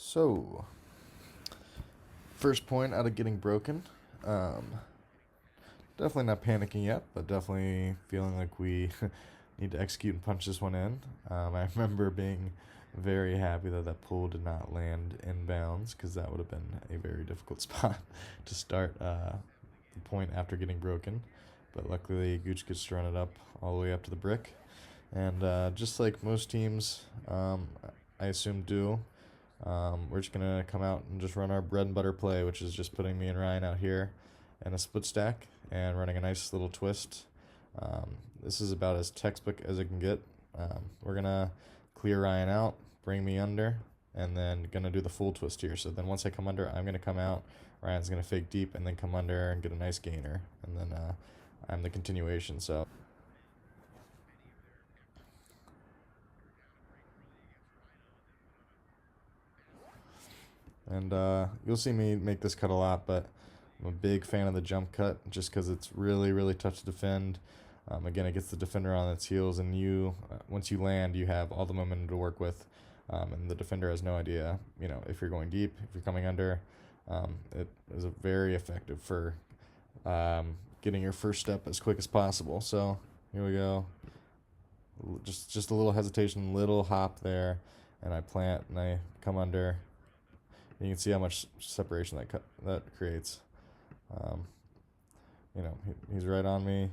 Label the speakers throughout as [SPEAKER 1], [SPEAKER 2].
[SPEAKER 1] So, first point out of getting broken. Um, Definitely not panicking yet, but definitely feeling like we need to execute and punch this one in. I remember being very happy that that pull did not land inbounds because that would have been a very difficult spot to start the point after getting broken. But luckily, Gooch gets to run it up all the way up to the brick. And just like most teams, I assume do, we're just going to come out and just run our bread and butter play, which is just putting me and Ryan out here in a split stack and running a nice little twist. This is about as textbook as it can get. We're going to clear Ryan out, bring me under, and then going to do the full twist here. So then once I come under, I'm going to come out. Ryan's going to fake deep and then come under and get a nice gainer. And then I'm the continuation. So. And you'll see me make this cut a lot, but I'm a big fan of the jump cut just because it's really, really tough to defend. Again, it gets the defender on its heels, and once you land, you have all the momentum to work with, and the defender has no idea, if you're going deep, if you're coming under. It is very effective for getting your first step as quick as possible. So here we go. Just a little hesitation, little hop there, and I plant and I come under. You can see how much separation that creates. Um, he's right on me,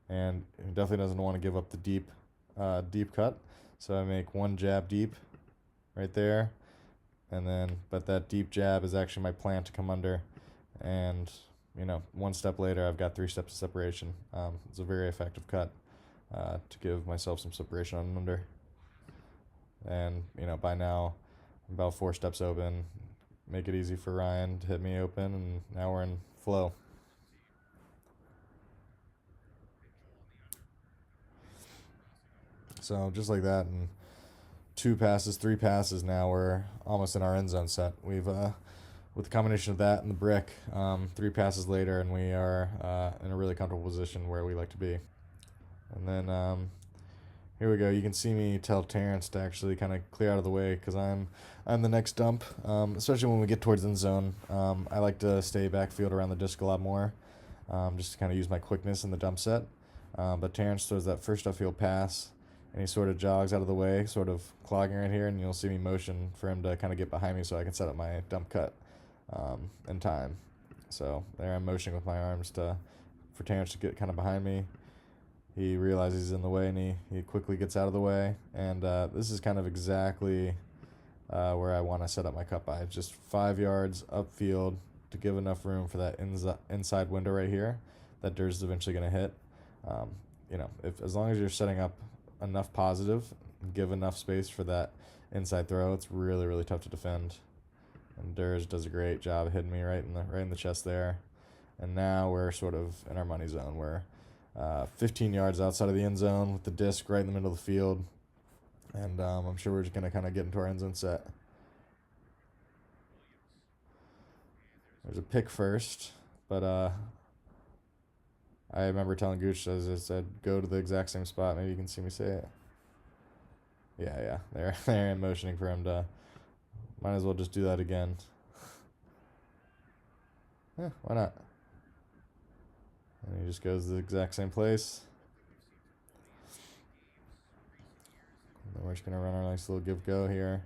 [SPEAKER 1] and he definitely doesn't want to give up the deep cut. So I make one jab deep, right there, but that deep jab is actually my plant to come under, and one step later I've got 3 steps of separation. It's a very effective cut to give myself some separation on and under, and by now. About 4 steps open, make it easy for Ryan to hit me open, and now we're in flow. So just like that, in 2 passes, 3 passes, now we're almost in our end zone set. We've with the combination of that and the brick, 3 passes later, and we are in a really comfortable position where we like to be. And then here we go. You can see me tell Terrence to actually kind of clear out of the way because I'm the next dump, especially when we get towards end zone. I like to stay backfield around the disc a lot more, just to kind of use my quickness in the dump set. But Terrence throws that first upfield pass, and he sort of jogs out of the way, sort of clogging right here, and you'll see me motion for him to kind of get behind me so I can set up my dump cut in time. So there I'm motioning with my arms for Terrence to get kind of behind me. He realizes he's in the way, and he quickly gets out of the way. And this is kind of exactly where I want to set up my cut by. Just 5 yards upfield to give enough room for that inside window right here that Durs is eventually going to hit. As long as you're setting up enough positive, give enough space for that inside throw, it's really, really tough to defend. And Durs does a great job hitting me right in the chest there. And now we're sort of in our money zone. We're 15 yards outside of the end zone with the disc right in the middle of the field. And I'm sure we're just going to kind of get into our end zone set. There's a pick first, but I remember telling Gooch, as I said, go to the exact same spot. Maybe you can see me say it. Yeah. There I'm motioning for him to. Might as well just do that again. Yeah, why not? And he just goes to the exact same place. And then we're just going to run our nice little give-go here.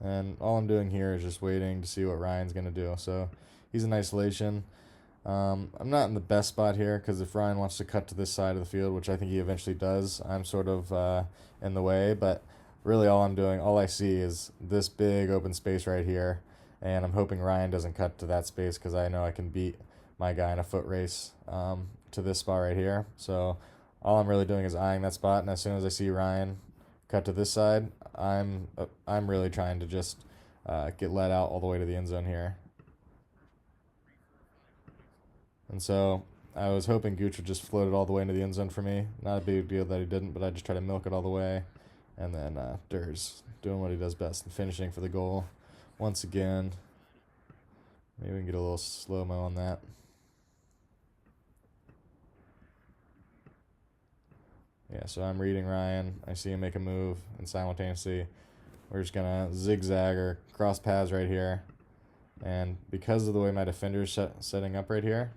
[SPEAKER 1] And all I'm doing here is just waiting to see what Ryan's going to do. So he's in isolation. I'm not in the best spot here because if Ryan wants to cut to this side of the field, which I think he eventually does, I'm sort of in the way. But really all I see is this big open space right here. And I'm hoping Ryan doesn't cut to that space because I know I can beat my guy in a foot race to this spot right here. So all I'm really doing is eyeing that spot, and as soon as I see Ryan cut to this side, I'm really trying to just get let out all the way to the end zone here. And so I was hoping Gooch would just float it all the way into the end zone for me. Not a big deal that he didn't, but I just try to milk it all the way. And then Durs doing what he does best and finishing for the goal. Once again, maybe we can get a little slow-mo on that. Yeah, so I'm reading Ryan. I see him make a move, and simultaneously, we're just gonna zigzag or cross paths right here. And because of the way my defender's setting up right here,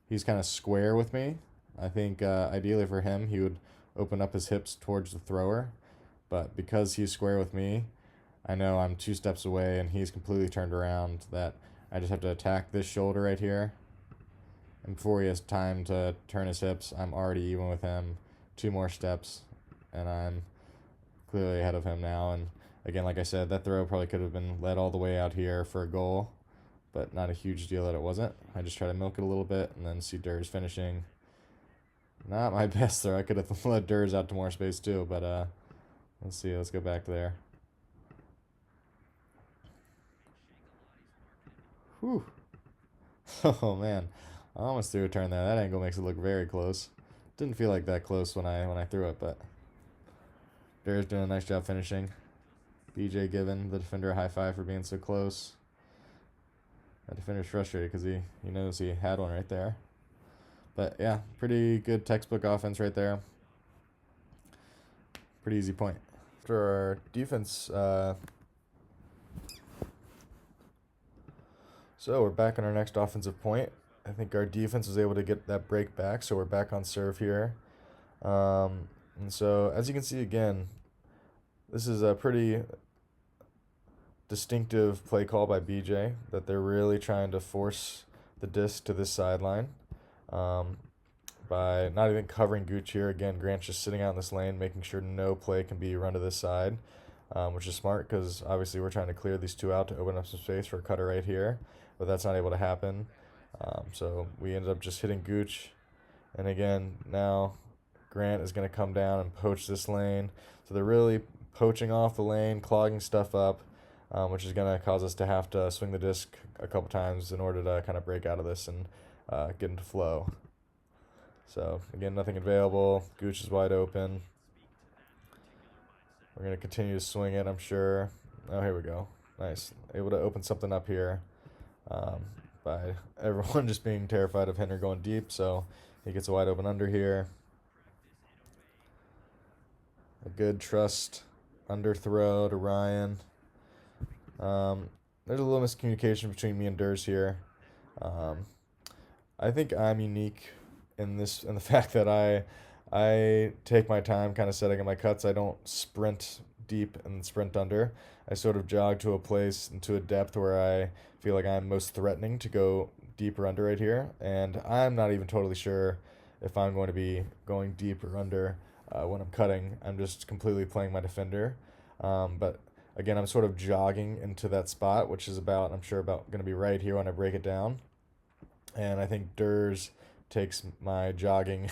[SPEAKER 1] he's kind of square with me. I think ideally for him, he would open up his hips towards the thrower. But because he's square with me, I know I'm 2 steps away and he's completely turned around, that I just have to attack this shoulder right here. And before he has time to turn his hips, I'm already even with him. 2 more steps, and I'm clearly ahead of him now. And again, like I said, that throw probably could have been led all the way out here for a goal, but not a huge deal that it wasn't. I just try to milk it a little bit and then see Durs finishing. Not my best throw. I could have let Durs out to more space too, but let's see. Let's go back there. Whew. Oh man, I almost threw a turn there. That angle makes it look very close. Didn't feel like that close when I threw it, but Durs doing a nice job finishing. BJ giving the defender a high five for being so close. That defender's frustrated because he knows he had one right there. But yeah, pretty good textbook offense right there. Pretty easy point. After our defense, so we're back on our next offensive point. I think our defense was able to get that break back, so we're back on serve here. And so as you can see again, this is a pretty distinctive play call by BJ, that they're really trying to force the disc to this sideline by not even covering Gooch here. Again, Grant's just sitting out in this lane, making sure no play can be run to this side, which is smart because obviously we're trying to clear these 2 out to open up some space for a cutter right here, but that's not able to happen. So we ended up just hitting Gooch, and again, now Grant is going to come down and poach this lane. So they're really poaching off the lane, clogging stuff up, which is going to cause us to have to swing the disc a couple times in order to kind of break out of this and get into flow. So again, nothing available. Gooch is wide open. We're going to continue to swing it, I'm sure. Oh, here we go. Nice. Able to open something up here by everyone just being terrified of Henry going deep. So he gets a wide open under here. A good trust under throw to Ryan. There's a little miscommunication between me and Durs here. I think I'm unique in the fact that I take my time kind of setting up my cuts. I don't sprint deep and sprint under. I sort of jog to a place and to a depth where I feel like I'm most threatening to go deeper under right here. And I'm not even totally sure if I'm going to be going deep or under when I'm cutting. I'm just completely playing my defender. But again, I'm sort of jogging into that spot, which is I'm sure about going to be right here when I break it down. And I think Durs takes my jogging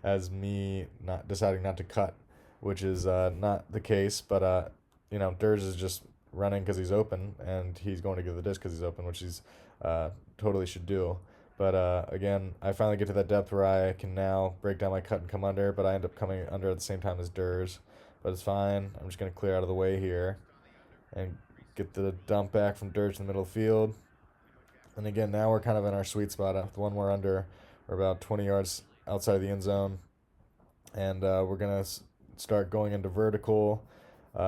[SPEAKER 1] as me not deciding not to cut, which is not the case. But Durs is just running because he's open, and he's going to give the disc because he's open, which he's totally should do. But again, I finally get to that depth where I can now break down my cut and come under, but I end up coming under at the same time as Durs. But it's fine. I'm just going to clear out of the way here and get the dump back from Durs in the middle of the field. And again, now we're kind of in our sweet spot. The one we're under, we're about 20 yards outside of the end zone. And we're going to start going into vertical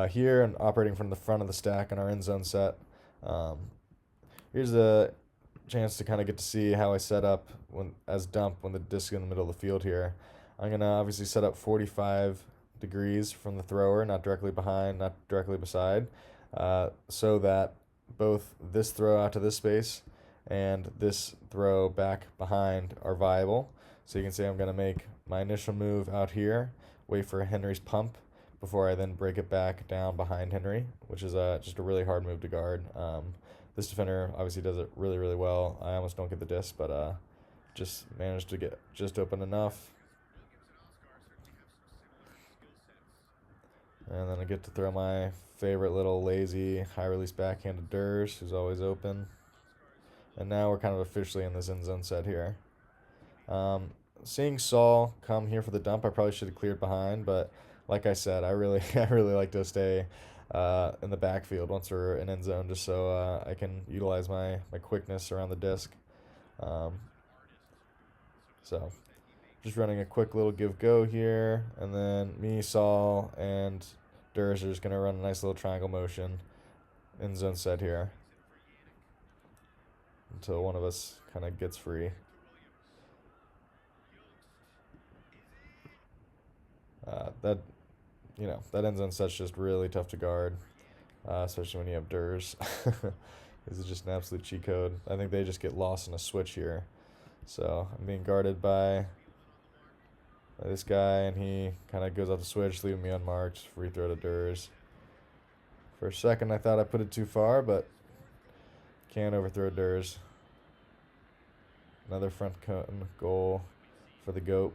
[SPEAKER 1] here and operating from the front of the stack in our end zone set. Here's a chance to kind of get to see how I set up as dump when the disc is in the middle of the field here. I'm going to obviously set up 45 degrees from the thrower, not directly behind, not directly beside, so that both this throw out to this space and this throw back behind are viable. So you can see I'm going to make my initial move out here, wait for Henry's pump before I then break it back down behind Henry, which is just a really hard move to guard. This defender obviously does it really, really well. I almost don't get the disc, but just managed to get just open enough. And then I get to throw my favorite little lazy high release backhand to Durs, who's always open. And now we're kind of officially in this end zone set here. Seeing Saul come here for the dump, I probably should have cleared behind, but like I said, I really like to stay in the backfield once we're in end zone, just so I can utilize my quickness around the disc. So just running a quick little give-go here, and then me, Saul, and Durs are just going to run a nice little triangle motion in zone set here until one of us kind of gets free. That that end zone set's just really tough to guard, especially when you have Durs. This is just an absolute cheat code. I think they just get lost in a switch here. So I'm being guarded by this guy, and he kind of goes off the switch, leaving me unmarked. Free throw to Durs. For a second, I thought I put it too far, but can't overthrow Durs. Another front cone goal for the GOAT.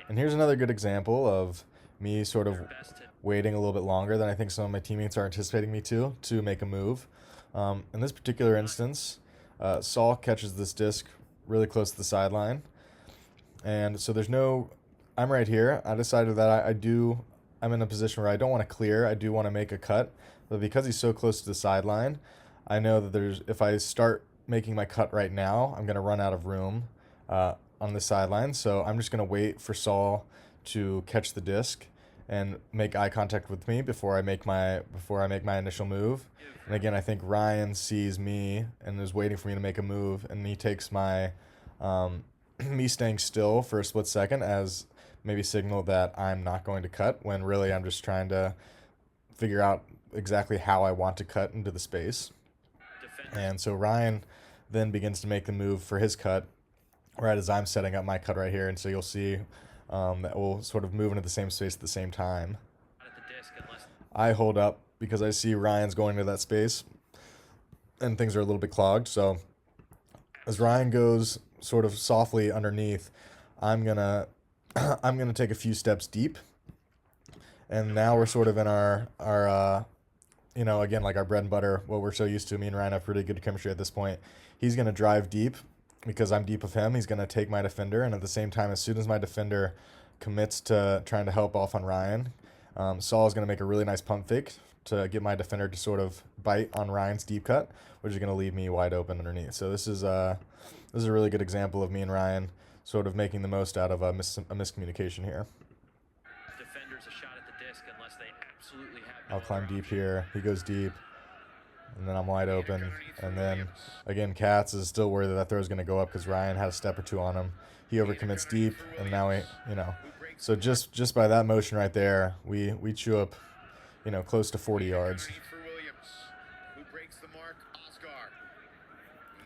[SPEAKER 1] And here's another good example of me sort of waiting a little bit longer than I think some of my teammates are anticipating me to make a move. In this particular instance, Saul catches this disc really close to the sideline. And so I'm right here. I decided that I'm in a position where I don't want to clear. I do want to make a cut. But because he's so close to the sideline, I know that if I start making my cut right now, I'm going to run out of room on the sideline. So I'm just going to wait for Saul to catch the disc and make eye contact with me before I make my initial move. And again, I think Ryan sees me and is waiting for me to make a move, and he takes my me staying still for a split second as maybe signal that I'm not going to cut, when really I'm just trying to figure out exactly how I want to cut into the space. And so Ryan then begins to make the move for his cut right as I'm setting up my cut right here. And so you'll see that we'll sort of move into the same space at the same time. I hold up because I see Ryan's going into that space and things are a little bit clogged. So as Ryan goes sort of softly underneath, I'm gonna take a few steps deep, and now we're sort of in our again, like our bread and butter, what we're so used to. Me and Ryan have pretty good chemistry at this point. He's gonna drive deep because I'm deep of him. He's gonna take my defender, and at the same time, as soon as my defender commits to trying to help off on Ryan, Saul is gonna make a really nice pump fake to get my defender to sort of bite on Ryan's deep cut, which is gonna leave me wide open underneath. So this is a really good example of me and Ryan sort of making the most out of a miscommunication here.
[SPEAKER 2] Defenders a shot at the disc unless they absolutely have.
[SPEAKER 1] I'll climb deep here. He goes deep, and then I'm wide open. And then again, Katz is still worried that throw is going to go up because Ryan had a step or two on him. He overcommits deep, and now so just by that motion right there, we chew up, close to 40 yards.